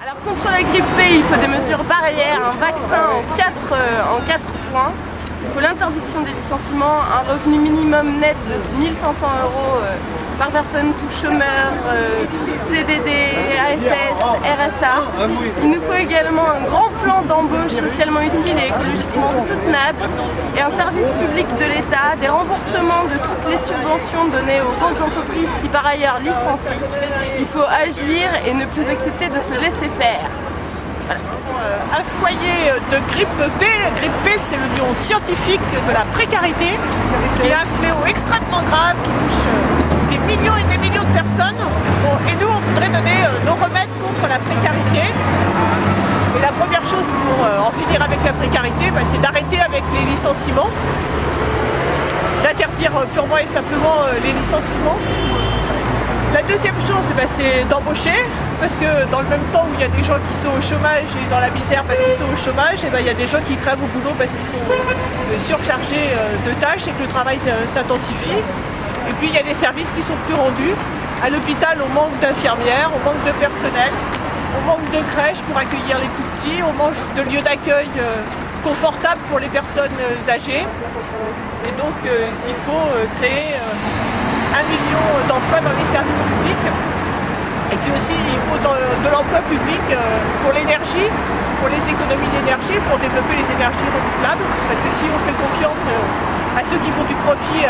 Alors contre la grippe P, il faut des mesures barrières, un vaccin en 4 points. Il faut l'interdiction des licenciements, un revenu minimum net de 1 500 € par personne, tout chômeur, CDD, ASS, RSA. Il nous faut également un grand plan d'embauche socialement utile et écologiquement soutenable et un service public de l'État, des remboursements de toutes les subventions données aux grosses entreprises qui par ailleurs licencient. Il faut agir et ne plus accepter de se laisser faire. Voilà. Un foyer de grippe P. La grippe P, c'est le nom scientifique de la précarité, qui est un fléau extrêmement grave qui touche des millions et des millions de personnes. Bon, et nous, on voudrait donner nos remèdes contre la précarité. Et la première chose pour en finir avec la précarité, c'est d'arrêter avec les licenciements, d'interdire purement et simplement les licenciements. La deuxième chose, c'est d'embaucher, parce que dans le même temps où il y a des gens qui sont au chômage et dans la misère parce qu'ils sont au chômage, il y a des gens qui crèvent au boulot parce qu'ils sont surchargés de tâches et que le travail s'intensifie. Et puis il y a des services qui sont plus rendus. À l'hôpital, on manque d'infirmières, on manque de personnel, on manque de crèches pour accueillir les tout petits, on manque de lieux d'accueil confortables pour les personnes âgées. Et donc il faut créer 1 million d'emplois dans les services publics. Et puis aussi, il faut de l'emploi public pour l'énergie, pour les économies d'énergie, pour développer les énergies renouvelables. Parce que si on fait confiance à ceux qui font du profit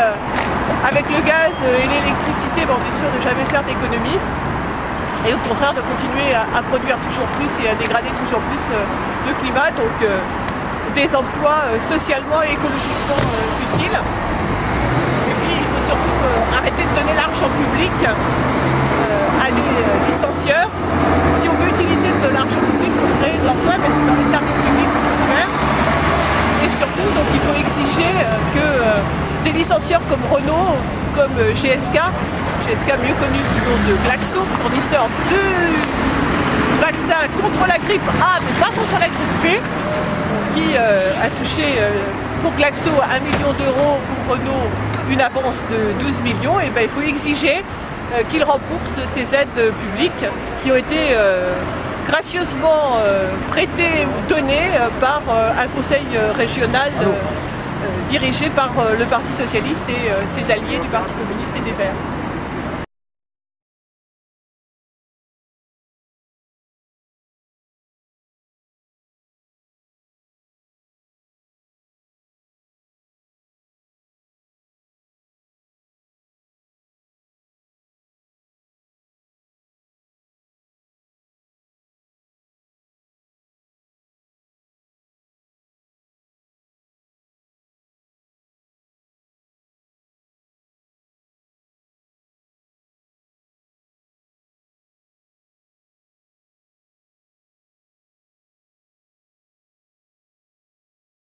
avec le gaz et l'électricité, on est sûr de ne jamais faire d'économie. Et au contraire, de continuer à produire toujours plus et à dégrader toujours plus le climat. Donc des emplois socialement et écologiquement utiles. Et puis, il faut surtout arrêter de donner l'argent public à des licencieurs. Si on veut utiliser de l'argent public pour créer de l'emploi, c'est dans les services publics qu'il faut le faire. Et surtout, donc, il faut exiger que des licencieurs comme Renault, comme GSK mieux connu sous le nom de Glaxo, fournisseur de vaccins contre la grippe A, mais pas contre la grippe B, qui a touché pour Glaxo 1 million d'euros, pour Renault une avance de 12 millions, et il faut exiger qu'il rembourse ces aides publiques qui ont été gracieusement prêtées ou données par un conseil régional dirigé par le Parti socialiste et ses alliés du Parti communiste et des Verts.